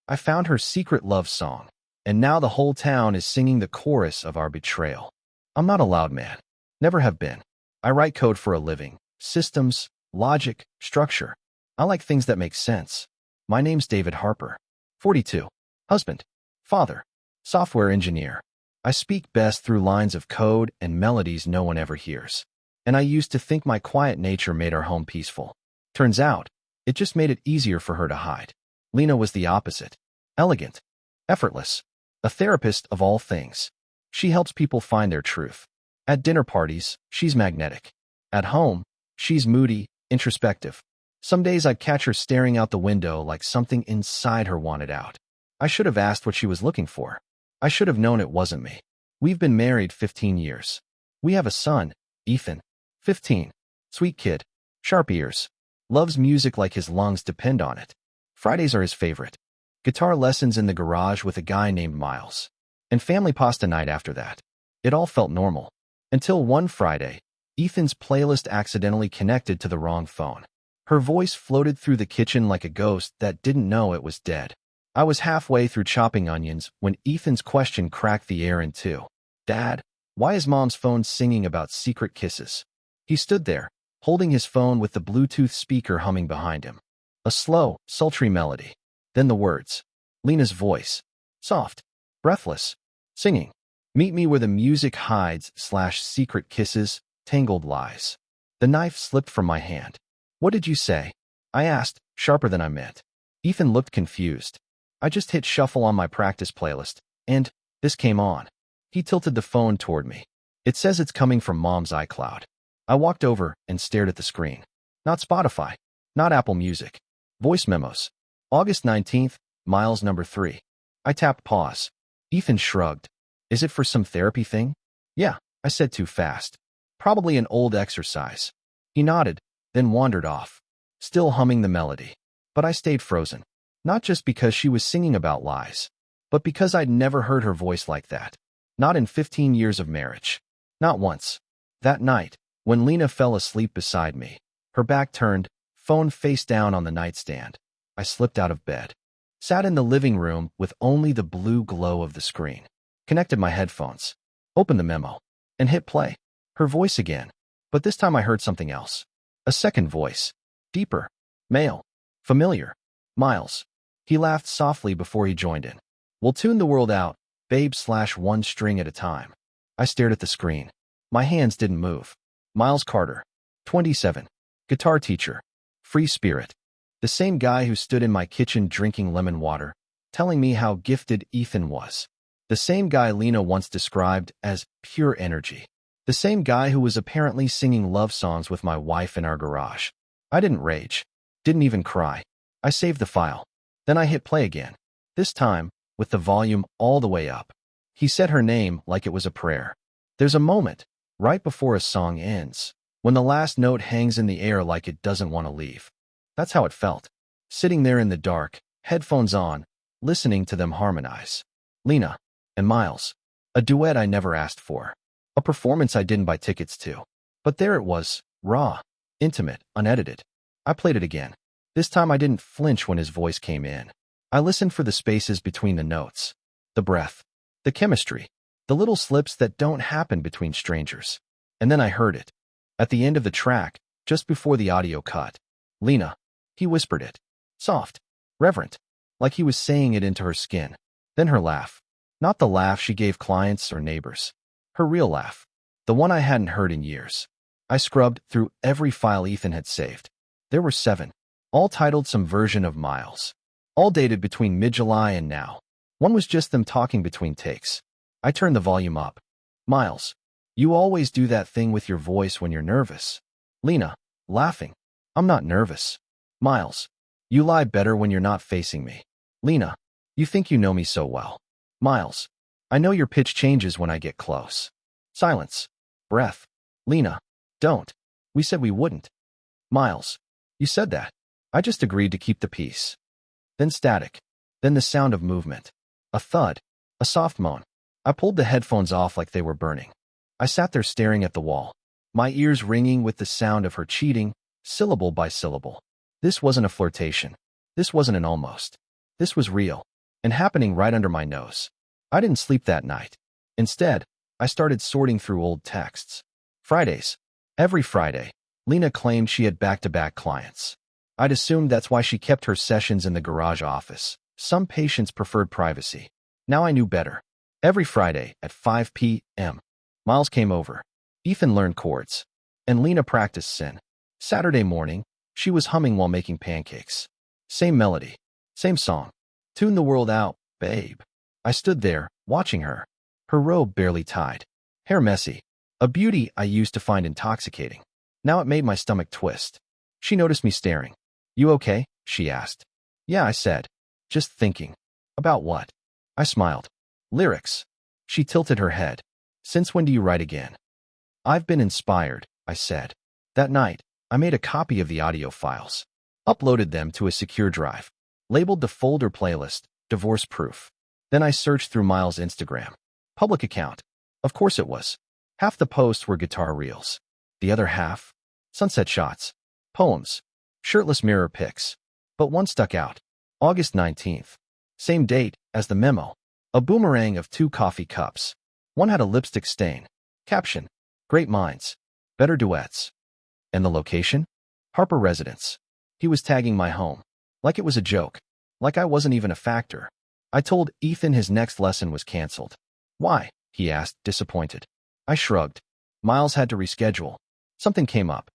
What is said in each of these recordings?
I found her secret love song, and now the whole town is singing the chorus of our betrayal. I'm not a loud man. Never have been. I write code for a living. Systems, logic, structure. I like things that make sense. My name's David Harper. 42. Husband. Father. Software engineer. I speak best through lines of code and melodies no one ever hears. And I used to think my quiet nature made our home peaceful. Turns out, it just made it easier for her to hide. Lena was the opposite. Elegant. Effortless. A therapist of all things. She helps people find their truth. At dinner parties, she's magnetic. At home, she's moody, introspective. Some days I'd catch her staring out the window like something inside her wanted out. I should have asked what she was looking for. I should have known it wasn't me. We've been married 15 years. We have a son, Ethan. 15. Sweet kid. Sharp ears. Loves music like his lungs depend on it. Fridays are his favorite. Guitar lessons in the garage with a guy named Miles. And family pasta night after that. It all felt normal. Until one Friday, Ethan's playlist accidentally connected to the wrong phone. Her voice floated through the kitchen like a ghost that didn't know it was dead. I was halfway through chopping onions when Ethan's question cracked the air in two. Dad, why is Mom's phone singing about secret kisses? He stood there, holding his phone with the Bluetooth speaker humming behind him. A slow, sultry melody. Then the words. Lena's voice. Soft. Breathless. Singing. Meet me where the music hides / secret kisses, tangled lies. The knife slipped from my hand. What did you say? I asked, sharper than I meant. Ethan looked confused. I just hit shuffle on my practice playlist, and this came on. He tilted the phone toward me. It says it's coming from Mom's iCloud. I walked over and stared at the screen. Not Spotify. Not Apple Music. Voice memos. August 19th, Miles number 3. I tapped pause. Ethan shrugged. Is it for some therapy thing? Yeah, I said too fast. Probably an old exercise. He nodded, then wandered off, still humming the melody. But I stayed frozen. Not just because she was singing about lies, but because I'd never heard her voice like that. Not in 15 years of marriage. Not once. That night, when Lena fell asleep beside me, her back turned, phone face down on the nightstand, I slipped out of bed. Sat in the living room with only the blue glow of the screen. Connected my headphones. Opened the memo. And hit play. Her voice again. But this time I heard something else. A second voice. Deeper. Male. Familiar. Miles. He laughed softly before he joined in. We'll tune the world out, babe / one string at a time. I stared at the screen. My hands didn't move. Miles Carter. 27. Guitar teacher. Free spirit. The same guy who stood in my kitchen drinking lemon water, telling me how gifted Ethan was. The same guy Lena once described as pure energy. The same guy who was apparently singing love songs with my wife in our garage. I didn't rage. Didn't even cry. I saved the file. Then I hit play again. This time, with the volume all the way up. He said her name like it was a prayer. There's a moment, right before a song ends, when the last note hangs in the air like it doesn't want to leave. That's how it felt. Sitting there in the dark, headphones on, listening to them harmonize. Lena and Miles. A duet I never asked for. A performance I didn't buy tickets to. But there it was, raw, intimate, unedited. I played it again. This time I didn't flinch when his voice came in. I listened for the spaces between the notes. The breath. The chemistry. The little slips that don't happen between strangers. And then I heard it. At the end of the track, just before the audio cut. Lena. He whispered it. Soft. Reverent. Like he was saying it into her skin. Then her laugh. Not the laugh she gave clients or neighbors. Her real laugh. The one I hadn't heard in years. I scrubbed through every file Ethan had saved. There were 7. All titled some version of Miles. All dated between mid-July and now. One was just them talking between takes. I turned the volume up. Miles. You always do that thing with your voice when you're nervous. Lena. Laughing. I'm not nervous. Miles. You lie better when you're not facing me. Lena. You think you know me so well. Miles. I know your pitch changes when I get close. Silence. Breath. Lena. Don't. We said we wouldn't. Miles. You said that. I just agreed to keep the peace. Then static. Then the sound of movement. A thud. A soft moan. I pulled the headphones off like they were burning. I sat there staring at the wall, my ears ringing with the sound of her cheating, syllable by syllable. This wasn't a flirtation. This wasn't an almost. This was real. and happening right under my nose. I didn't sleep that night. Instead, I started sorting through old texts. Fridays. Every Friday, Lena claimed she had back-to-back clients. I'd assumed that's why she kept her sessions in the garage office. Some patients preferred privacy. Now I knew better. Every Friday at 5 p.m., Miles came over. Ethan learned chords, and Lena practiced sin. Saturday morning, she was humming while making pancakes. Same melody, same song. Tune the world out, babe. I stood there, watching her. Her robe barely tied. Hair messy. A beauty I used to find intoxicating. Now it made my stomach twist. She noticed me staring. You okay? She asked. Yeah, I said. Just thinking. About what? I smiled. Lyrics. She tilted her head. Since when do you write again? I've been inspired, I said. That night, I made a copy of the audio files. Uploaded them to a secure drive. Labeled the folder playlist, Divorce Proof. Then I searched through Miles' Instagram. Public account. Of course it was. Half the posts were guitar reels. The other half, sunset shots, poems, shirtless mirror pics. But one stuck out. August 19th. Same date as the memo. A boomerang of 2 coffee cups. One had a lipstick stain. Caption. Great minds. Better duets. And the location? Harper Residence. He was tagging my home. Like it was a joke. Like I wasn't even a factor. I told Ethan his next lesson was canceled. Why? He asked, disappointed. I shrugged. Miles had to reschedule. Something came up.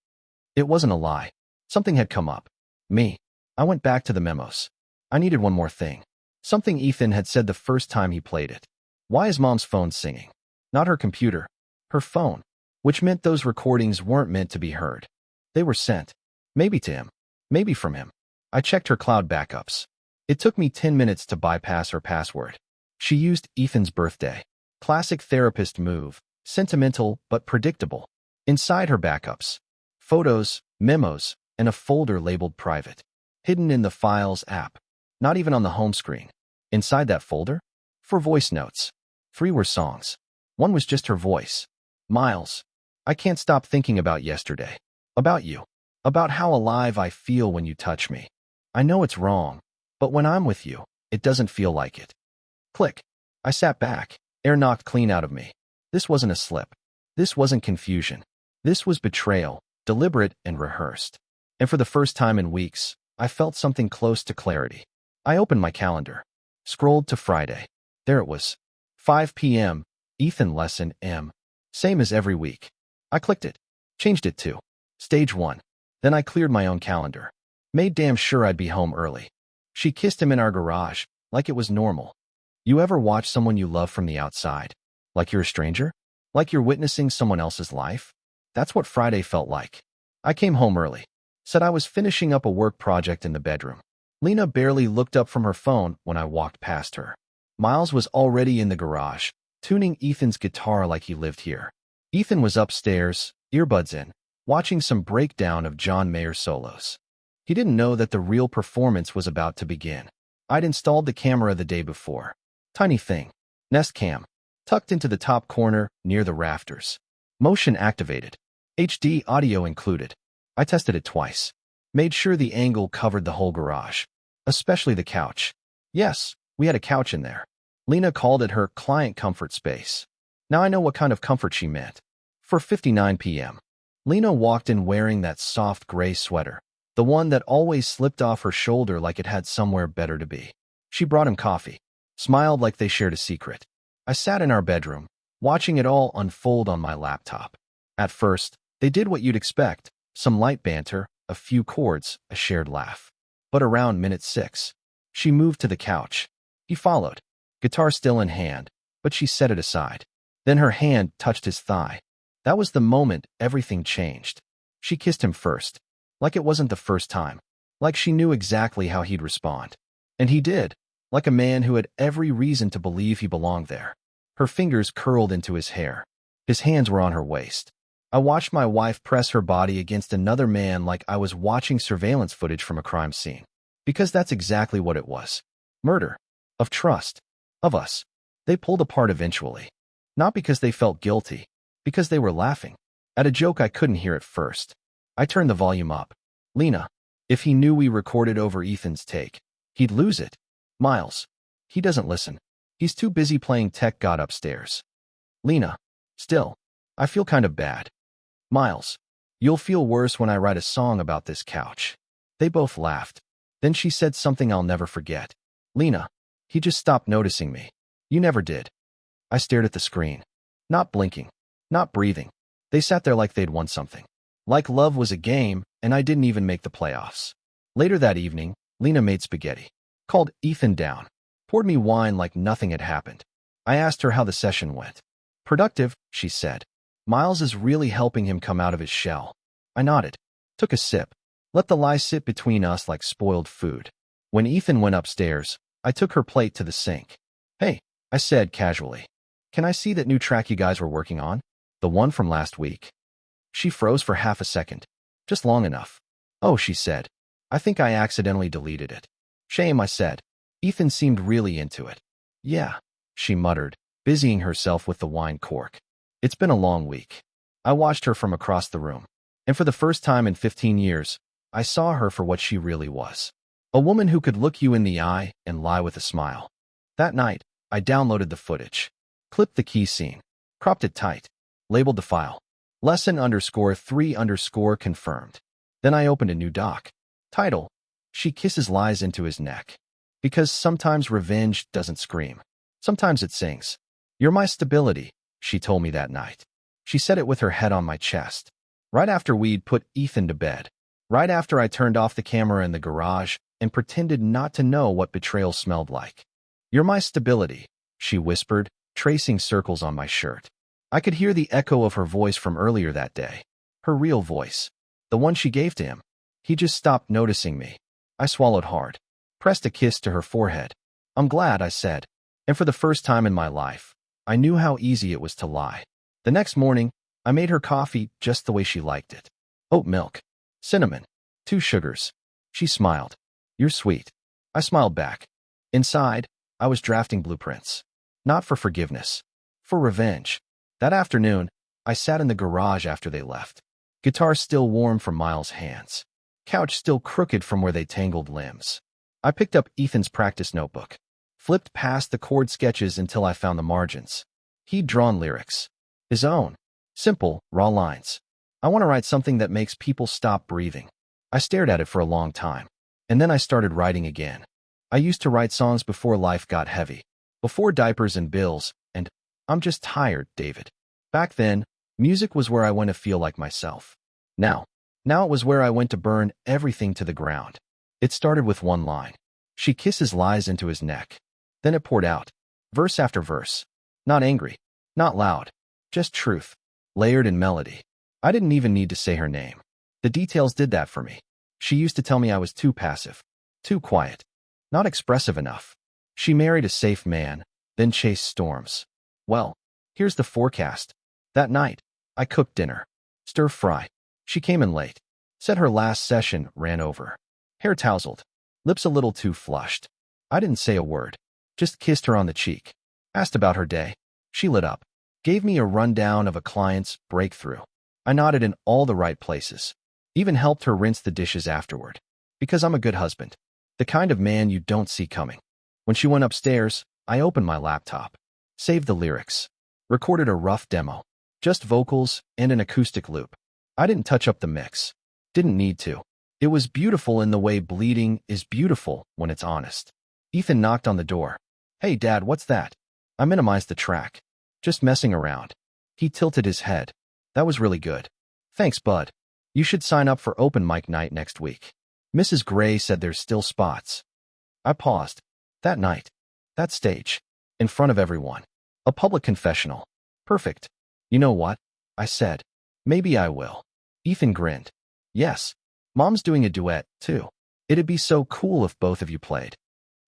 It wasn't a lie. Something had come up. Me. I went back to the memos. I needed one more thing. Something Ethan had said the first time he played it. Why is Mom's phone singing? Not her computer. Her phone. Which meant those recordings weren't meant to be heard. They were sent. Maybe to him. Maybe from him. I checked her cloud backups. It took me 10 minutes to bypass her password. She used Ethan's birthday. Classic therapist move. Sentimental but predictable. Inside her backups. Photos, memos, and a folder labeled private. Hidden in the Files app. Not even on the home screen. Inside that folder? 4 voice notes. 3 were songs. 1 was just her voice. Miles. I can't stop thinking about yesterday. About you. About how alive I feel when you touch me. I know it's wrong, but when I'm with you, it doesn't feel like it. Click. I sat back. Air knocked clean out of me. This wasn't a slip. This wasn't confusion. This was betrayal, deliberate and rehearsed. And for the first time in weeks, I felt something close to clarity. I opened my calendar. Scrolled to Friday. There it was. 5 p.m. Ethan lesson M. Same as every week. I clicked it. Changed it to Stage 1. Then I cleared my own calendar. Made damn sure I'd be home early. She kissed him in our garage, like it was normal. You ever watch someone you love from the outside? Like you're a stranger? Like you're witnessing someone else's life? That's what Friday felt like. I came home early. Said I was finishing up a work project in the bedroom. Lena barely looked up from her phone when I walked past her. Miles was already in the garage, tuning Ethan's guitar like he lived here. Ethan was upstairs, earbuds in, watching some breakdown of John Mayer solos. He didn't know that the real performance was about to begin. I'd installed the camera the day before. Tiny thing. Nest cam. Tucked into the top corner, near the rafters. Motion activated. HD audio included. I tested it twice. Made sure the angle covered the whole garage. Especially the couch. Yes, we had a couch in there. Lena called it her client comfort space. Now I know what kind of comfort she meant. For 59 p.m. Lena walked in wearing that soft gray sweater. The one that always slipped off her shoulder like it had somewhere better to be. She brought him coffee. Smiled like they shared a secret. I sat in our bedroom, watching it all unfold on my laptop. At first, they did what you'd expect. Some light banter, a few chords, a shared laugh. But around minute 6, she moved to the couch. He followed. Guitar still in hand, but she set it aside. Then her hand touched his thigh. That was the moment everything changed. She kissed him first. Like it wasn't the first time. Like she knew exactly how he'd respond. And he did. Like a man who had every reason to believe he belonged there. Her fingers curled into his hair. His hands were on her waist. I watched my wife press her body against another man like I was watching surveillance footage from a crime scene. Because that's exactly what it was. Murder. Of trust. Of us. They pulled apart eventually. Not because they felt guilty. Because they were laughing. At a joke I couldn't hear at first. I turned the volume up. Lena. If he knew we recorded over Ethan's take, he'd lose it. Miles. He doesn't listen. He's too busy playing tech god upstairs. Lena. Still. I feel kind of bad. Miles. You'll feel worse when I write a song about this couch. They both laughed. Then she said something I'll never forget. Lena. He just stopped noticing me. You never did. I stared at the screen. Not blinking. Not breathing. They sat there like they'd won something. Like love was a game, and I didn't even make the playoffs. Later that evening, Lena made spaghetti. Called Ethan down. Poured me wine like nothing had happened. I asked her how the session went. Productive, she said. Miles is really helping him come out of his shell. I nodded. Took a sip. Let the lie sit between us like spoiled food. When Ethan went upstairs, I took her plate to the sink. Hey, I said casually. Can I see that new track you guys were working on? The one from last week. She froze for half a second. Just long enough. Oh, she said. I think I accidentally deleted it. Shame, I said. Ethan seemed really into it. Yeah, she muttered, busying herself with the wine cork. It's been a long week. I watched her from across the room. And for the first time in 15 years, I saw her for what she really was. A woman who could look you in the eye and lie with a smile. That night, I downloaded the footage. Clipped the key scene. Cropped it tight. Labeled the file. Lesson_3_ confirmed. Then I opened a new doc. Title. She kisses lies into his neck. Because sometimes revenge doesn't scream. Sometimes it sings. You're my stability, she told me that night. She said it with her head on my chest. Right after we'd put Ethan to bed. Right after I turned off the camera in the garage and pretended not to know what betrayal smelled like. You're my stability, she whispered, tracing circles on my shirt. I could hear the echo of her voice from earlier that day. Her real voice. The one she gave to him. He just stopped noticing me. I swallowed hard. Pressed a kiss to her forehead. I'm glad, I said. And for the first time in my life, I knew how easy it was to lie. The next morning, I made her coffee just the way she liked it. Oat milk. Cinnamon. 2 sugars. She smiled. You're sweet. I smiled back. Inside, I was drafting blueprints. Not for forgiveness. For revenge. That afternoon, I sat in the garage after they left. Guitar still warm from Miles' hands. Couch still crooked from where they tangled limbs. I picked up Ethan's practice notebook. Flipped past the chord sketches until I found the margins. He'd drawn lyrics. His own. Simple, raw lines. I want to write something that makes people stop breathing. I stared at it for a long time. And then I started writing again. I used to write songs before life got heavy. Before diapers and bills, and I'm just tired, David. Back then, music was where I went to feel like myself. Now it was where I went to burn everything to the ground. It started with one line. She kisses lies into his neck. Then it poured out. Verse after verse. Not angry. Not loud. Just truth. Layered in melody. I didn't even need to say her name. The details did that for me. She used to tell me I was too passive. Too quiet. Not expressive enough. She married a safe man, then chased storms. Well, here's the forecast. That night, I cooked dinner. Stir fry. She came in late. Said her last session ran over. Hair tousled. Lips a little too flushed. I didn't say a word. Just kissed her on the cheek. Asked about her day. She lit up. Gave me a rundown of a client's breakthrough. I nodded in all the right places. Even helped her rinse the dishes afterward. Because I'm a good husband. The kind of man you don't see coming. When she went upstairs, I opened my laptop. Saved the lyrics. Recorded a rough demo. Just vocals and an acoustic loop. I didn't touch up the mix. Didn't need to. It was beautiful in the way bleeding is beautiful when it's honest. Ethan knocked on the door. Hey, Dad, what's that? I minimized the track. Just messing around. He tilted his head. That was really good. Thanks, bud. You should sign up for open mic night next week. Mrs. Gray said there's still spots. I paused. That night. That stage. In front of everyone. A public confessional. Perfect. You know what? I said. Maybe I will. Ethan grinned. Yes. Mom's doing a duet, too. It'd be so cool if both of you played.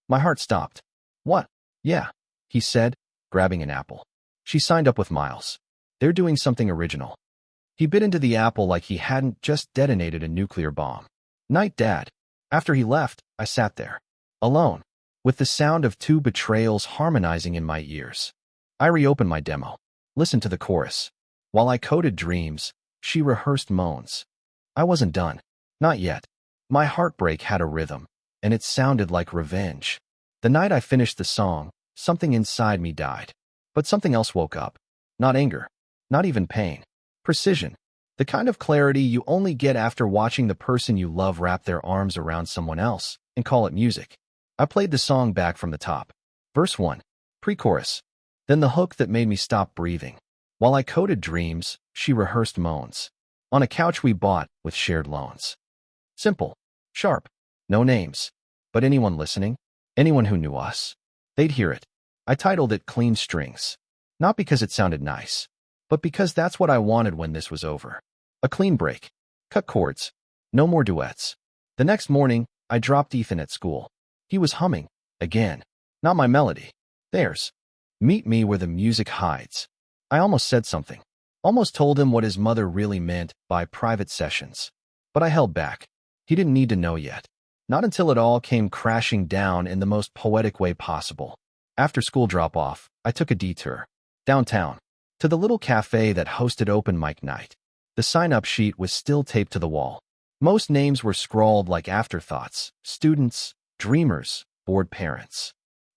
My heart stopped. What? Yeah, he said, grabbing an apple. She signed up with Miles. They're doing something original. He bit into the apple like he hadn't just detonated a nuclear bomb. Night, Dad. After he left, I sat there. Alone. With the sound of 2 betrayals harmonizing in my ears. I reopened my demo. Listened to the chorus. While I coded dreams, she rehearsed moans. I wasn't done. Not yet. My heartbreak had a rhythm, and it sounded like revenge. The night I finished the song, something inside me died. But something else woke up. Not anger. Not even pain. Precision. The kind of clarity you only get after watching the person you love wrap their arms around someone else and call it music. I played the song back from the top. Verse 1. Pre-chorus. Then the hook that made me stop breathing. While I coded dreams, she rehearsed moans. On a couch we bought with shared loans. Simple. Sharp. No names. But anyone listening? Anyone who knew us? They'd hear it. I titled it Clean Strings. Not because it sounded nice, but because that's what I wanted when this was over. A clean break. Cut chords. No more duets. The next morning, I dropped Ethan at school. He was humming. Again. Not my melody. Theirs. Meet me where the music hides. I almost said something. Almost told him what his mother really meant by private sessions. But I held back. He didn't need to know yet. Not until it all came crashing down in the most poetic way possible. After school drop-off, I took a detour. Downtown. To the little cafe that hosted open mic night. The sign-up sheet was still taped to the wall. Most names were scrawled like afterthoughts. Students, dreamers, bored parents.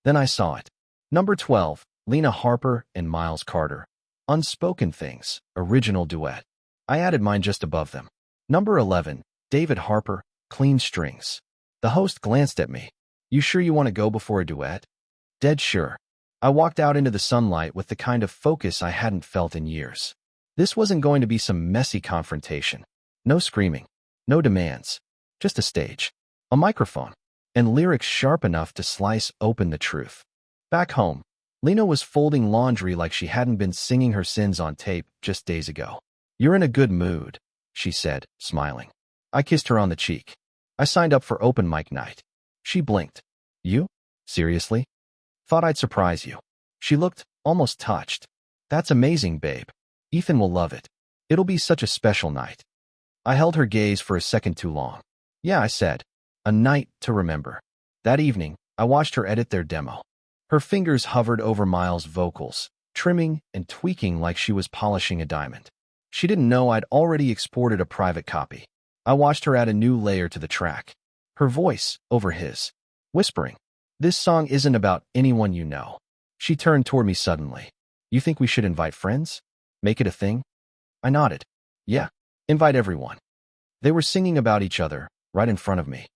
Then I saw it. Number 12, Lena Harper and Miles Carter. Unspoken Things, original duet. I added mine just above them. Number 11, David Harper, Clean Strings. The host glanced at me. You sure you want to go before a duet? Dead sure. I walked out into the sunlight with the kind of focus I hadn't felt in years. This wasn't going to be some messy confrontation. No screaming. No demands. Just a stage. A microphone. And lyrics sharp enough to slice open the truth. Back home, Lena was folding laundry like she hadn't been singing her sins on tape just days ago. You're in a good mood, she said, smiling. I kissed her on the cheek. I signed up for open mic night. She blinked. You? Seriously? Thought I'd surprise you. She looked almost touched. That's amazing, babe. Ethan will love it. It'll be such a special night. I held her gaze for a second too long. Yeah, I said. A night to remember. That evening, I watched her edit their demo. Her fingers hovered over Miles' vocals, trimming and tweaking like she was polishing a diamond. She didn't know I'd already exported a private copy. I watched her add a new layer to the track. Her voice over his, whispering. This song isn't about anyone you know. She turned toward me suddenly. You think we should invite friends? Make it a thing? I nodded. Yeah, invite everyone. They were singing about each other, right in front of me.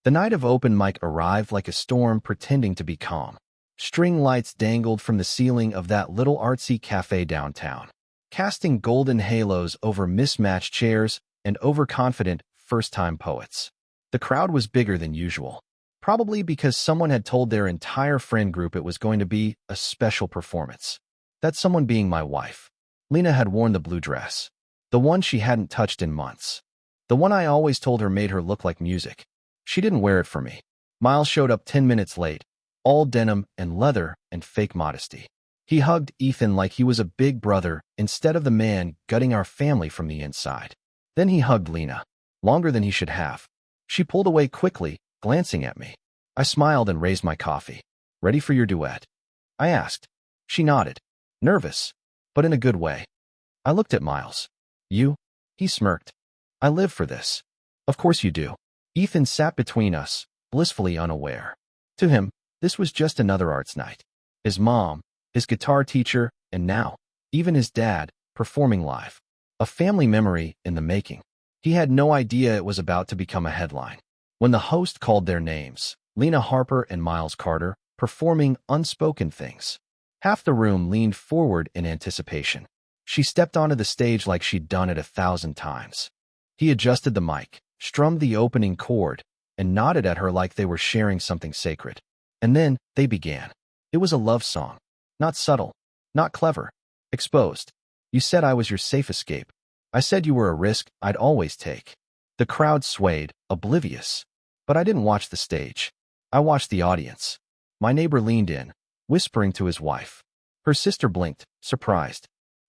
The night of open mic arrived like a storm pretending to be calm. String lights dangled from the ceiling of that little artsy cafe downtown, casting golden halos over mismatched chairs and overconfident first-time poets. The crowd was bigger than usual, probably because someone had told their entire friend group it was going to be a special performance. That someone being my wife. Lena had worn the blue dress, the one she hadn't touched in months, the one I always told her made her look like music. She didn't wear it for me. Miles showed up 10 minutes late, all denim and leather and fake modesty. He hugged Ethan like he was a big brother instead of the man gutting our family from the inside. Then he hugged Lena, longer than he should have. She pulled away quickly, glancing at me. I smiled and raised my coffee. Ready for your duet? I asked. She nodded, nervous, but in a good way. I looked at Miles. You? He smirked. I live for this. Of course you do. Ethan sat between us, blissfully unaware. To him, this was just another arts night. His mom, his guitar teacher, and now, even his dad, performing live. A family memory in the making. He had no idea it was about to become a headline. When the host called their names, Lena Harper and Miles Carter, performing Unspoken Things. Half the room leaned forward in anticipation. She stepped onto the stage like she'd done it 1,000 times. He adjusted the mic, strummed the opening chord, and nodded at her like they were sharing something sacred. And then they began. It was a love song. Not subtle, not clever. Exposed. You said I was your safe escape. I said you were a risk I'd always take. The crowd swayed, oblivious. But I didn't watch the stage. I watched the audience. My neighbor leaned in, whispering to his wife. Her sister blinked, surprised.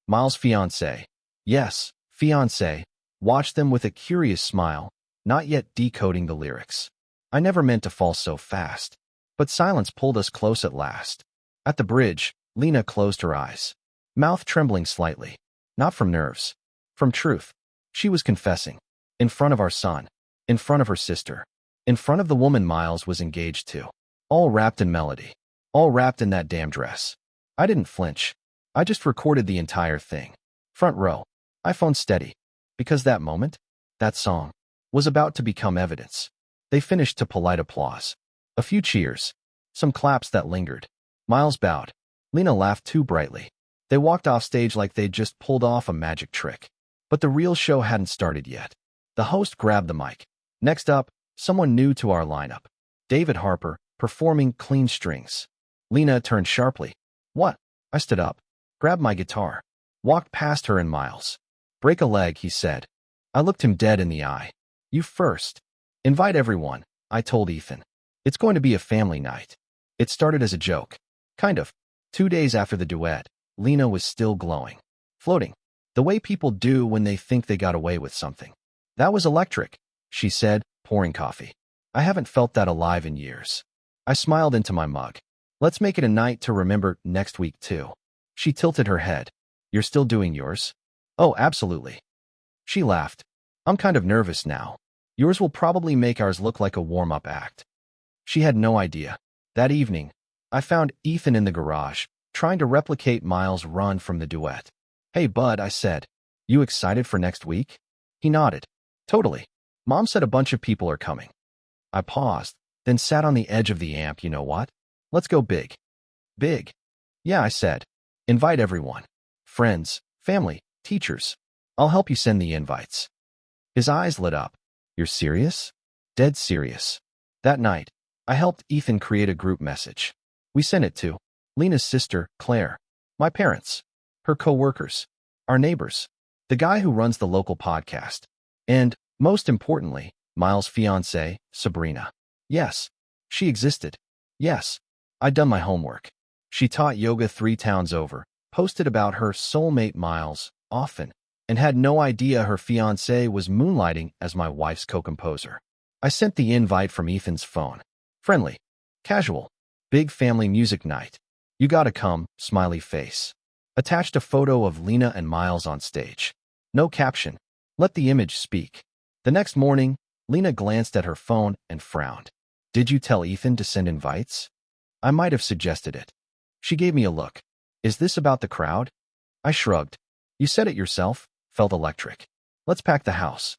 Miles' fiancé. Yes, fiancé. Watched them with a curious smile, not yet decoding the lyrics. I never meant to fall so fast. But silence pulled us close at last. At the bridge, Lena closed her eyes, mouth trembling slightly. Not from nerves. From truth. She was confessing. In front of our son. In front of her sister. In front of the woman Miles was engaged to. all wrapped in melody, all wrapped in that damn dress. I didn't flinch. I just recorded the entire thing. Front row, iPhone steady, because that moment, that song, was about to become evidence. They finished to polite applause. A few cheers, some claps that lingered. Miles bowed. Lena laughed too brightly. They walked off stage like they'd just pulled off a magic trick. But the real show hadn't started yet. The host grabbed the mic. Next up, someone new to our lineup. David Harper, performing Clean Strings. Lena turned sharply. What? I stood up, grabbed my guitar, walked past her and Miles. Break a leg, he said. I looked him dead in the eye. You first. Invite everyone, I told Ethan. It's going to be a family night. It started as a joke. Kind of. 2 days after the duet, Lena was still glowing. Floating. The way people do when they think they got away with something. That was electric, she said, pouring coffee. I haven't felt that alive in years. I smiled into my mug. Let's make it a night to remember next week too. She tilted her head. You're still doing yours? Oh, absolutely. She laughed. I'm kind of nervous now. Yours will probably make ours look like a warm-up act. She had no idea. That evening, I found Ethan in the garage, trying to replicate Miles' run from the duet. Hey, bud, I said. You excited for next week? He nodded. Totally. Mom said a bunch of people are coming. I paused, then sat on the edge of the amp. You know what? Let's go big. Big? Yeah, I said. Invite everyone. Friends, family, teachers. I'll help you send the invites. His eyes lit up. You're serious? Dead serious. That night, I helped Ethan create a group message. We sent it to Lena's sister, Claire, my parents, her co-workers, our neighbors, the guy who runs the local podcast, and, most importantly, Miles' fiancée, Sabrina. Yes, she existed. Yes, I'd done my homework. She taught yoga 3 towns over, posted about her soulmate Miles often, and had no idea her fiancé was moonlighting as my wife's co-composer. I sent the invite from Ethan's phone. Friendly. Casual. Big family music night. You gotta come, smiley face. Attached a photo of Lena and Miles on stage. No caption. Let the image speak. The next morning, Lena glanced at her phone and frowned. Did you tell Ethan to send invites? I might have suggested it. She gave me a look. Is this about the crowd? I shrugged. You said it yourself. Felt electric. Let's pack the house.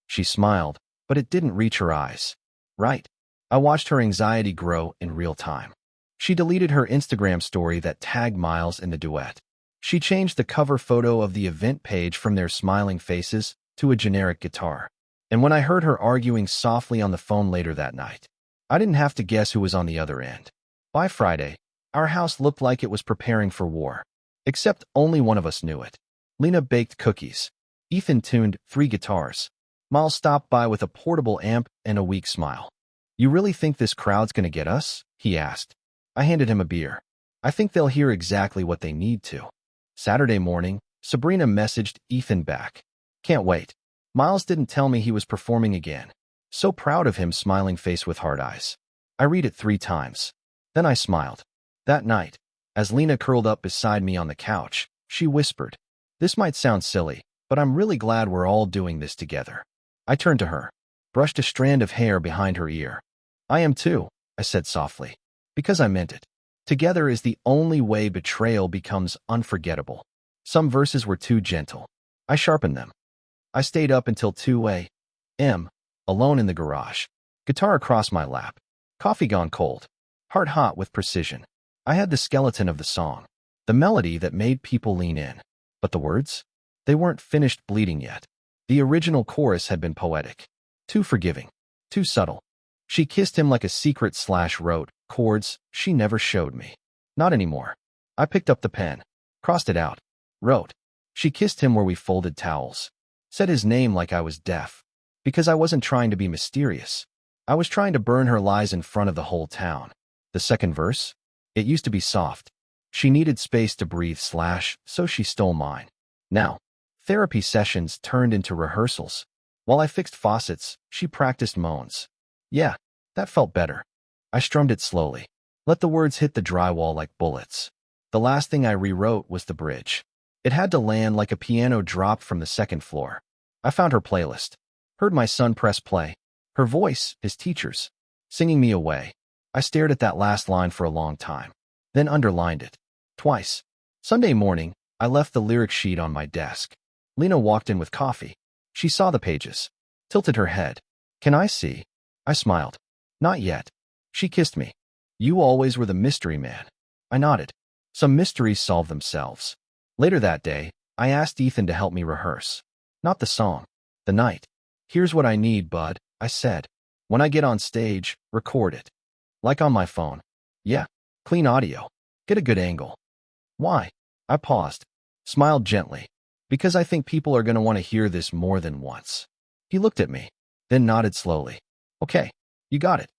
She smiled, but it didn't reach her eyes. Right. I watched her anxiety grow in real time. She deleted her Instagram story that tagged Miles in the duet. She changed the cover photo of the event page from their smiling faces to a generic guitar. And when I heard her arguing softly on the phone later that night, I didn't have to guess who was on the other end. By Friday, our house looked like it was preparing for war. Except only one of us knew it. Lena baked cookies. Ethan tuned 3 guitars. Miles stopped by with a portable amp and a weak smile. You really think this crowd's gonna get us? He asked. I handed him a beer. I think they'll hear exactly what they need to. Saturday morning, Sabrina messaged Ethan back. Can't wait. Miles didn't tell me he was performing again. So proud of him, smiling face with hard eyes. I read it 3 times. Then I smiled. That night, as Lena curled up beside me on the couch, she whispered, this might sound silly, but I'm really glad we're all doing this together. I turned to her, brushed a strand of hair behind her ear. I am too, I said softly, because I meant it. Together is the only way betrayal becomes unforgettable. Some verses were too gentle. I sharpened them. I stayed up until 2 a.m., alone in the garage, guitar across my lap, coffee gone cold, heart hot with precision. I had the skeleton of the song, the melody that made people lean in. But the words? They weren't finished bleeding yet. The original chorus had been poetic, too forgiving, too subtle. She kissed him like a secret / wrote chords she never showed me. Not anymore. I picked up the pen, crossed it out, wrote. She kissed him where we folded towels. Said his name like I was deaf. Because I wasn't trying to be mysterious. I was trying to burn her lies in front of the whole town. The second verse? It used to be soft. She needed space to breathe / so she stole mine. Now, therapy sessions turned into rehearsals. While I fixed faucets, she practiced moans. Yeah, that felt better. I strummed it slowly. Let the words hit the drywall like bullets. The last thing I rewrote was the bridge. It had to land like a piano dropped from the 2nd floor. I found her playlist. Heard my son press play. Her voice, his teacher's, singing me away. I stared at that last line for a long time, then underlined it. Twice. Sunday morning, I left the lyric sheet on my desk. Lena walked in with coffee. She saw the pages, tilted her head. Can I see? I smiled. Not yet. She kissed me. You always were the mystery man. I nodded. Some mysteries solve themselves. Later that day, I asked Ethan to help me rehearse. Not the song. The night. Here's what I need, bud, I said. When I get on stage, record it. Like on my phone. Yeah. Clean audio. Get a good angle. Why? I paused. Smiled gently. Because I think people are going to want to hear this more than once. He looked at me, then nodded slowly. Okay. You got it.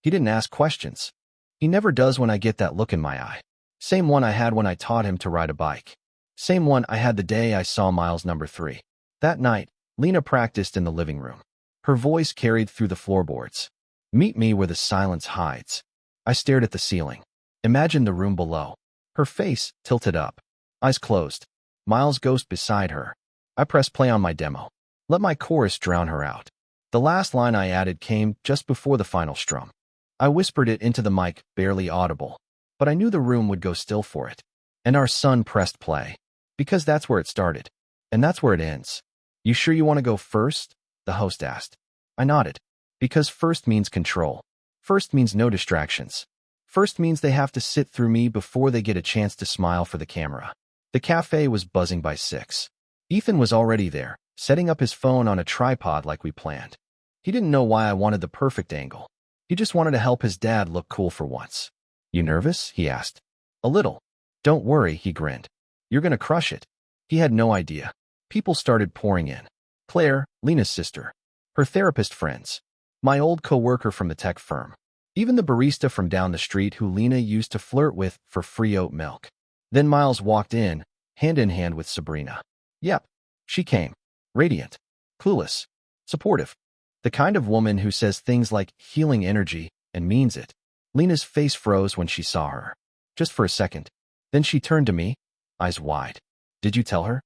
He didn't ask questions. He never does when I get that look in my eye. Same one I had when I taught him to ride a bike. Same one I had the day I saw Miles number 3. That night, Lena practiced in the living room. Her voice carried through the floorboards. Meet me where the silence hides. I stared at the ceiling. Imagined the room below. Her face tilted up. Eyes closed. Miles' ghost beside her. I pressed play on my demo. Let my chorus drown her out. The last line I added came just before the final strum. I whispered it into the mic, barely audible. But I knew the room would go still for it. And our son pressed play. Because that's where it started. And that's where it ends. You sure you want to go first? The host asked. I nodded. Because first means control. First means no distractions. First means they have to sit through me before they get a chance to smile for the camera. The cafe was buzzing by 6. Ethan was already there, setting up his phone on a tripod like we planned. He didn't know why I wanted the perfect angle. He just wanted to help his dad look cool for once. You nervous? He asked. A little. Don't worry, he grinned. You're gonna crush it. He had no idea. People started pouring in. Claire, Lena's sister. Her therapist friends. My old co-worker from the tech firm. Even the barista from down the street who Lena used to flirt with for free oat milk. Then Miles walked in hand with Sabrina. Yep. She came. Radiant. Clueless. Supportive. The kind of woman who says things like healing energy and means it. Lena's face froze when she saw her. Just for a second. Then she turned to me, eyes wide. Did you tell her?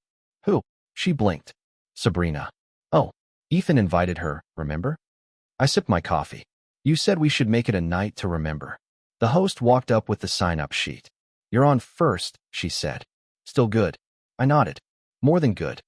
Who? She blinked. Sabrina. Oh, Ethan invited her, remember? I sipped my coffee. You said we should make it a night to remember. The host walked up with the sign-up sheet. You're on first, she said. Still good. I nodded. More than good.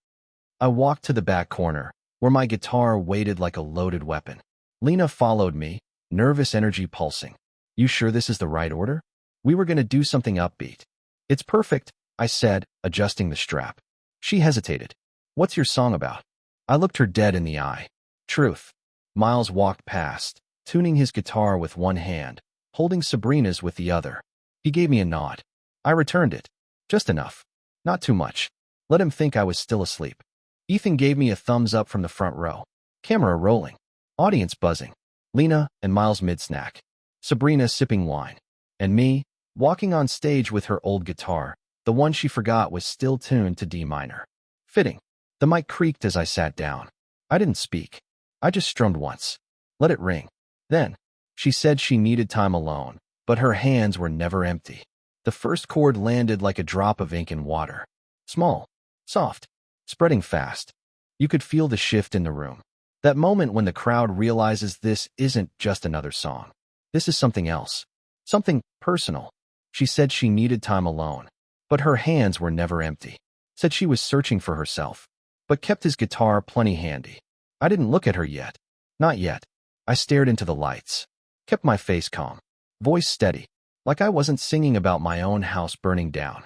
I walked to the back corner, where my guitar waited like a loaded weapon. Lena followed me, nervous energy pulsing. You sure this is the right order? We were going to do something upbeat. It's perfect, I said, adjusting the strap. She hesitated. What's your song about? I looked her dead in the eye. Truth. Miles walked past, tuning his guitar with one hand, holding Sabrina's with the other. He gave me a nod. I returned it. Just enough. Not too much. Let him think I was still asleep. Ethan gave me a thumbs up from the front row. Camera rolling. Audience buzzing. Lena and Miles mid-snack. Sabrina sipping wine. And me, walking on stage with her old guitar. The one she forgot was still tuned to D minor. Fitting. The mic creaked as I sat down. I didn't speak. I just strummed once. Let it ring. Then, she said she needed time alone, but her hands were never empty. The first chord landed like a drop of ink in water. Small. Soft. Spreading fast. You could feel the shift in the room. That moment when the crowd realizes this isn't just another song. This is something else. Something personal. She said she needed time alone, but her hands were never empty. Said she was searching for herself, but kept his guitar plenty handy. I didn't look at her yet. Not yet. I stared into the lights. Kept my face calm. Voice steady. Like I wasn't singing about my own house burning down.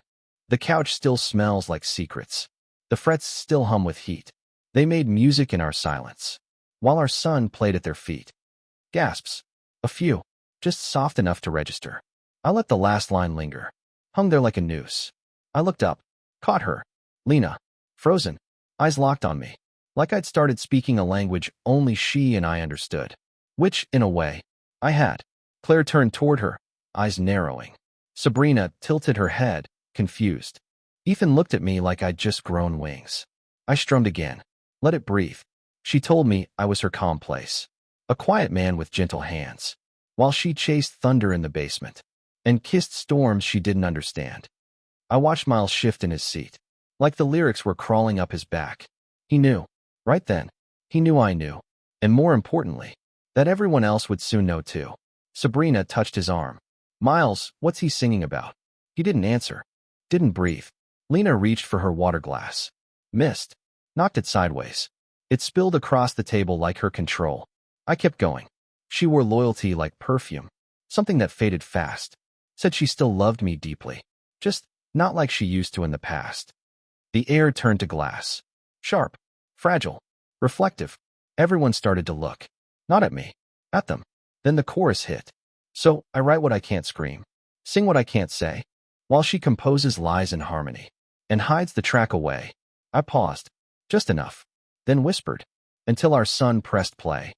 The couch still smells like secrets. The frets still hum with heat. They made music in our silence, while our son played at their feet. Gasps. A few. Just soft enough to register. I let the last line linger. Hung there like a noose. I looked up. Caught her. Lena. Frozen. Eyes locked on me. Like I'd started speaking a language only she and I understood. Which, in a way, I had. Claire turned toward her, eyes narrowing. Sabrina tilted her head, confused. Ethan looked at me like I'd just grown wings. I strummed again. Let it breathe. She told me I was her calm place. A quiet man with gentle hands. While she chased thunder in the basement. And kissed storms she didn't understand. I watched Miles shift in his seat. Like the lyrics were crawling up his back. He knew. Right then. He knew I knew. And more importantly, that everyone else would soon know too. Sabrina touched his arm. Miles, what's he singing about? He didn't answer. Didn't breathe. Lena reached for her water glass. Missed. Knocked it sideways. It spilled across the table like her control. I kept going. She wore loyalty like perfume. Something that faded fast. Said she still loved me deeply. Just not like she used to in the past. The air turned to glass. Sharp. Fragile. Reflective. Everyone started to look. Not at me. At them. Then the chorus hit. So, I write what I can't scream. Sing what I can't say. While she composes lies in harmony. And hides the track away. I paused. Just enough. Then whispered. Until our son pressed play.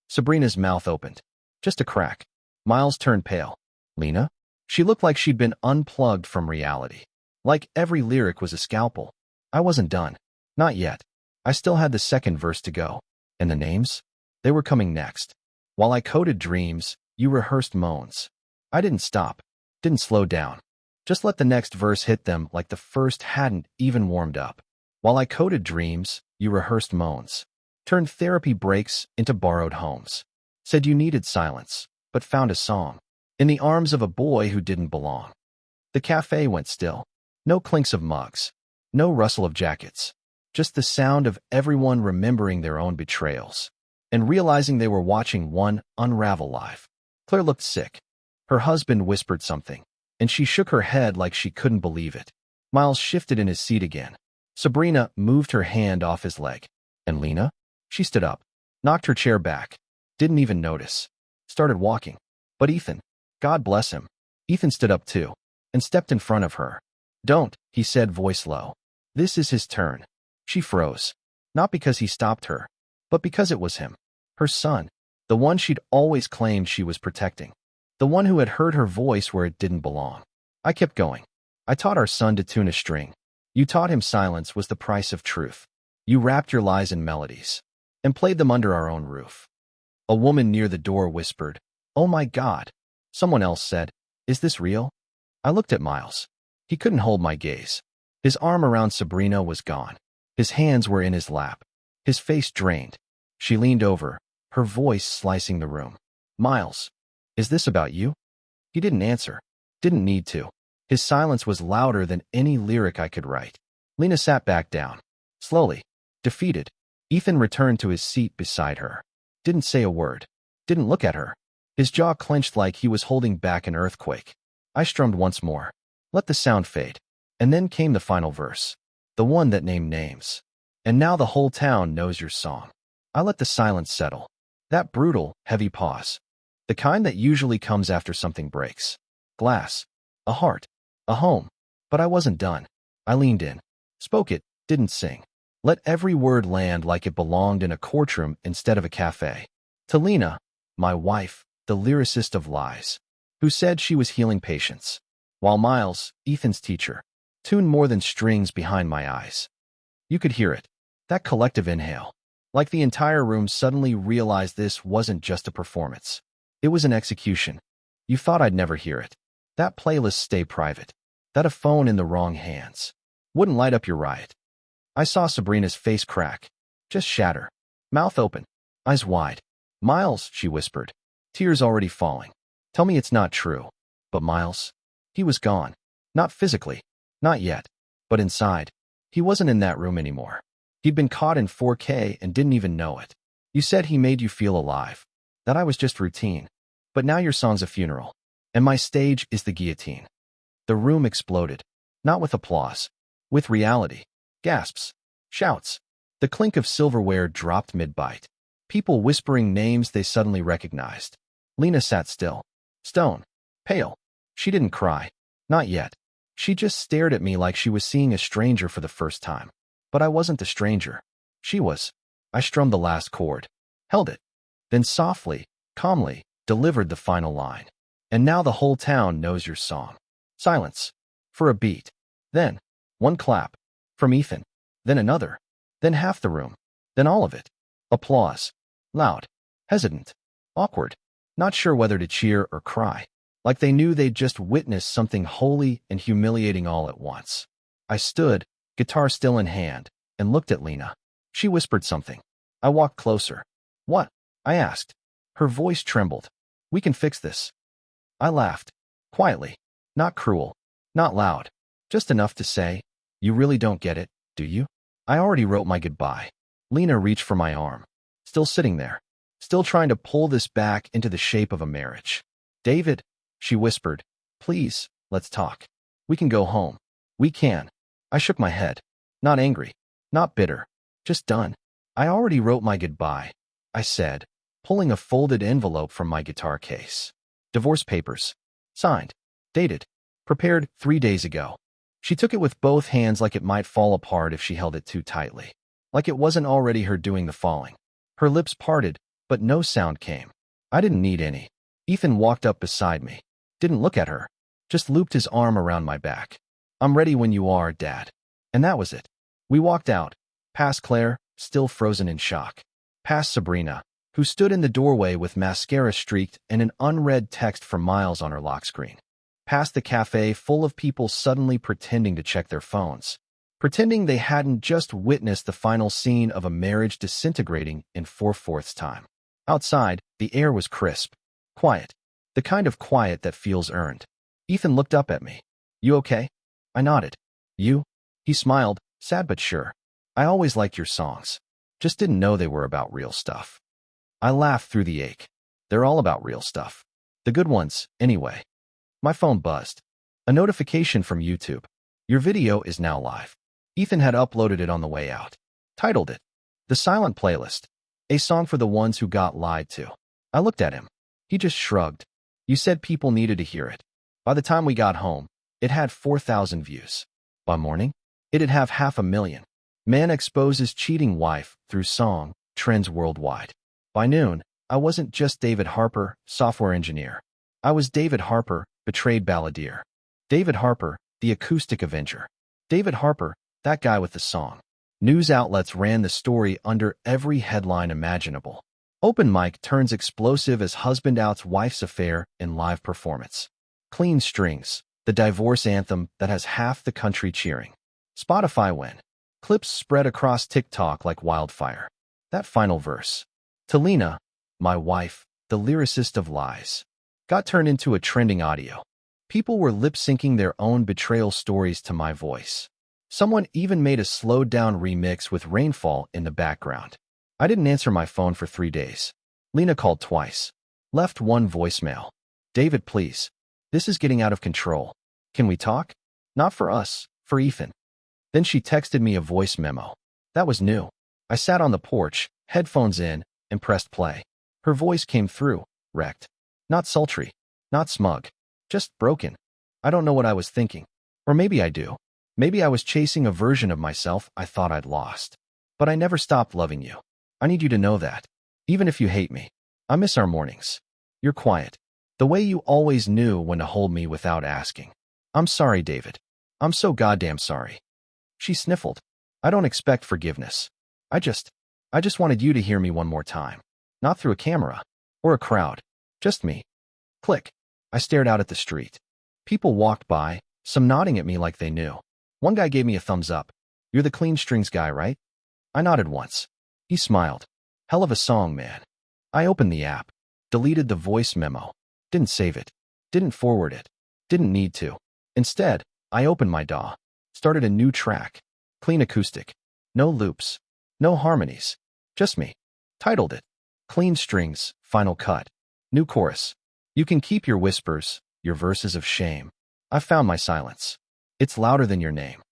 Sabrina's mouth opened. Just a crack. Miles turned pale. Lena? She looked like she'd been unplugged from reality. Like every lyric was a scalpel. I wasn't done. Not yet. I still had the second verse to go. And the names? They were coming next. While I coded dreams, you rehearsed moans. I didn't stop. Didn't slow down. Just let the next verse hit them like the first hadn't even warmed up. While I coded dreams, you rehearsed moans. Turned therapy breaks into borrowed homes. Said you needed silence, but found a song. In the arms of a boy who didn't belong. The cafe went still. No clinks of mugs. No rustle of jackets. Just the sound of everyone remembering their own betrayals. And realizing they were watching one unravel live. Claire looked sick. Her husband whispered something. And she shook her head like she couldn't believe it. Miles shifted in his seat again. Sabrina moved her hand off his leg. And Lena? She stood up. Knocked her chair back. Didn't even notice. Started walking. But Ethan, God bless him. Ethan stood up too. And stepped in front of her. Don't, he said, voice low. This is his turn. She froze. Not because he stopped her. But because it was him. Her son. The one she'd always claimed she was protecting. The one who had heard her voice where it didn't belong. I kept going. I taught our son to tune a string. You taught him silence was the price of truth. You wrapped your lies in melodies. And played them under our own roof. A woman near the door whispered, Oh my God. Someone else said, Is this real? I looked at Miles. He couldn't hold my gaze. His arm around Sabrina was gone. His hands were in his lap. His face drained. She leaned over, her voice slicing the room. Miles, is this about you? He didn't answer. Didn't need to. His silence was louder than any lyric I could write. Lena sat back down. Slowly. Defeated. Ethan returned to his seat beside her. Didn't say a word. Didn't look at her. His jaw clenched like he was holding back an earthquake. I strummed once more. Let the sound fade. And then came the final verse. The one that named names. And now the whole town knows your song. I let the silence settle. That brutal, heavy pause. The kind that usually comes after something breaks. Glass. A heart. A home. But I wasn't done. I leaned in. Spoke it. Didn't sing. Let every word land like it belonged in a courtroom instead of a cafe. To Lena, my wife, the lyricist of lies, who said she was healing patients. While Miles, Ethan's teacher, tuned more than strings behind my eyes. You could hear it. That collective inhale. Like the entire room suddenly realized this wasn't just a performance. It was an execution. You thought I'd never hear it. That playlist stay private. That a phone in the wrong hands wouldn't light up your riot. I saw Sabrina's face crack. Just shatter. Mouth open. Eyes wide. Miles, she whispered. Tears already falling. Tell me it's not true. But Miles? He was gone. Not physically. Not yet. But inside. He wasn't in that room anymore. He'd been caught in 4K and didn't even know it. You said he made you feel alive. That I was just routine. But now your song's a funeral. And my stage is the guillotine. The room exploded. Not with applause. With reality. Gasps. Shouts. The clink of silverware dropped mid-bite. People whispering names they suddenly recognized. Lena sat still. Stone. Pale. She didn't cry. Not yet. She just stared at me like she was seeing a stranger for the first time. But I wasn't the stranger. She was. I strummed the last chord. Held it. Then softly, calmly, delivered the final line. And now the whole town knows your song. Silence. For a beat. Then, one clap. From Ethan. Then another. Then half the room. Then all of it. Applause. Loud. Hesitant. Awkward. Not sure whether to cheer or cry. Like they knew they'd just witnessed something holy and humiliating all at once. I stood, guitar still in hand, and looked at Lena. She whispered something. I walked closer. What? I asked. Her voice trembled. We can fix this. I laughed. Quietly. Not cruel. Not loud. Just enough to say, you really don't get it, do you? I already wrote my goodbye. Lena reached for my arm. Still sitting there. Still trying to pull this back into the shape of a marriage. David, she whispered, please, let's talk. We can go home. We can. I shook my head. Not angry. Not bitter. Just done. I already wrote my goodbye, I said, pulling a folded envelope from my guitar case. Divorce papers. Signed. Dated. Prepared 3 days ago. She took it with both hands like it might fall apart if she held it too tightly. Like it wasn't already her doing the falling. Her lips parted, but no sound came. I didn't need any. Ethan walked up beside me. Didn't look at her. Just looped his arm around my back. I'm ready when you are, Dad. And that was it. We walked out. Past Claire, still frozen in shock. Past Sabrina, who stood in the doorway with mascara streaked and an unread text from Miles on her lock screen. Past the cafe full of people suddenly pretending to check their phones. Pretending they hadn't just witnessed the final scene of a marriage disintegrating in 4/4 time. Outside, the air was crisp. Quiet. The kind of quiet that feels earned. Ethan looked up at me. You okay? I nodded. You? He smiled, sad but sure. I always liked your songs. Just didn't know they were about real stuff. I laughed through the ache. They're all about real stuff. The good ones, anyway. My phone buzzed. A notification from YouTube. Your video is now live. Ethan had uploaded it on the way out. Titled it, The Silent Playlist. A song for the ones who got lied to. I looked at him. He just shrugged. You said people needed to hear it. By the time we got home, it had 4,000 views. By morning, it'd have 500,000. Man exposes cheating wife through song, trends worldwide. By noon, I wasn't just David Harper, software engineer. I was David Harper, betrayed balladeer. David Harper, the acoustic avenger. David Harper, that guy with the song. News outlets ran the story under every headline imaginable. Open mic turns explosive as husband outs wife's affair in live performance. Clean Strings, the divorce anthem that has half the country cheering. Spotify win. Clips spread across TikTok like wildfire. That final verse. To Lena, my wife, the lyricist of lies, got turned into a trending audio. People were lip-syncing their own betrayal stories to my voice. Someone even made a slowed-down remix with rainfall in the background. I didn't answer my phone for 3 days. Lena called twice. Left one voicemail. David, please. This is getting out of control. Can we talk? Not for us, for Ethan. Then she texted me a voice memo. That was new. I sat on the porch, headphones in, and pressed play. Her voice came through, wrecked. Not sultry. Not smug. Just broken. I don't know what I was thinking. Or maybe I do. Maybe I was chasing a version of myself I thought I'd lost. But I never stopped loving you. I need you to know that. Even if you hate me. I miss our mornings. You're quiet. The way you always knew when to hold me without asking. I'm sorry, David. I'm so goddamn sorry. She sniffled. I don't expect forgiveness. I just wanted you to hear me one more time. Not through a camera. Or a crowd. Just me. Click. I stared out at the street. People walked by, some nodding at me like they knew. One guy gave me a thumbs up. You're the Clean Strings guy, right? I nodded once. He smiled. Hell of a song, man. I opened the app. Deleted the voice memo. Didn't save it. Didn't forward it. Didn't need to. Instead, I opened my DAW. Started a new track. Clean acoustic. No loops. No harmonies. Just me. Titled it, Clean Strings, Final Cut. New chorus. You can keep your whispers, your verses of shame. I found my silence. It's louder than your name.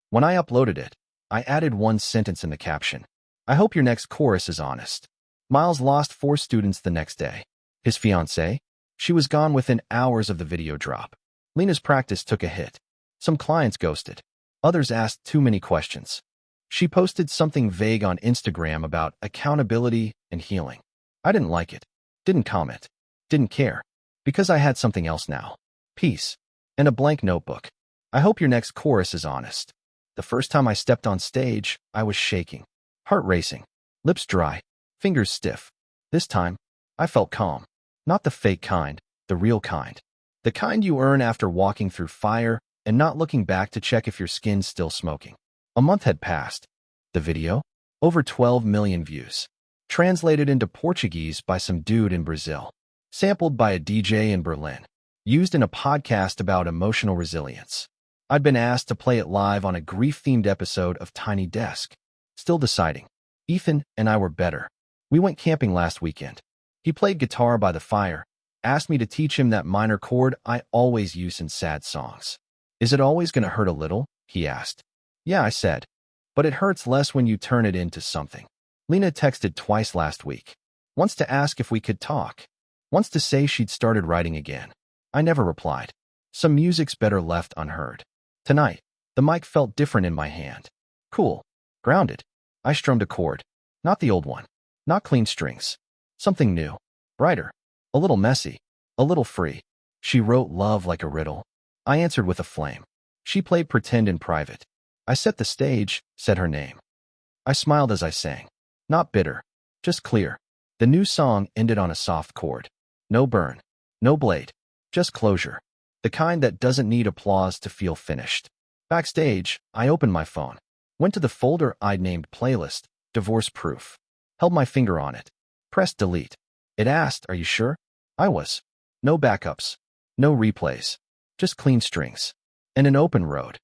When I uploaded it, I added one sentence in the caption. I hope your next chorus is honest. Miles lost 4 students the next day. His fiancée? She was gone within hours of the video drop. Lena's practice took a hit. Some clients ghosted. Others asked too many questions. She posted something vague on Instagram about accountability and healing. I didn't like it. Didn't comment. Didn't care. Because I had something else now. Peace. And a blank notebook. I hope your next chorus is honest. The first time I stepped on stage, I was shaking. Heart racing. Lips dry. Fingers stiff. This time, I felt calm. Not the fake kind, the real kind. The kind you earn after walking through fire and not looking back to check if your skin's still smoking. A month had passed. The video? Over 12 million views. Translated into Portuguese by some dude in Brazil. sampled by a DJ in Berlin, used in a podcast about emotional resilience. I'd been asked to play it live on a grief-themed episode of Tiny Desk. Still deciding. Ethan and I were better. We went camping last weekend. He played guitar by the fire, asked me to teach him that minor chord I always use in sad songs. Is it always going to hurt a little? He asked. Yeah, I said. But it hurts less when you turn it into something. Lena texted twice last week. Wants to ask if we could talk. Wants to say she'd started writing again. I never replied. Some music's better left unheard. Tonight, the mic felt different in my hand. Cool. Grounded. I strummed a chord. Not the old one. Not clean strings. Something new. Brighter. A little messy. A little free. She wrote love like a riddle. I answered with a flame. She played pretend in private. I set the stage, said her name. I smiled as I sang. Not bitter. Just clear. The new song ended on a soft chord. No burn. No blade. Just closure. The kind that doesn't need applause to feel finished. Backstage, I opened my phone. Went to the folder I'd named Playlist, Divorce Proof. Held my finger on it. Pressed delete. It asked, are you sure? I was. No backups. No replays. Just clean strings. And an open road.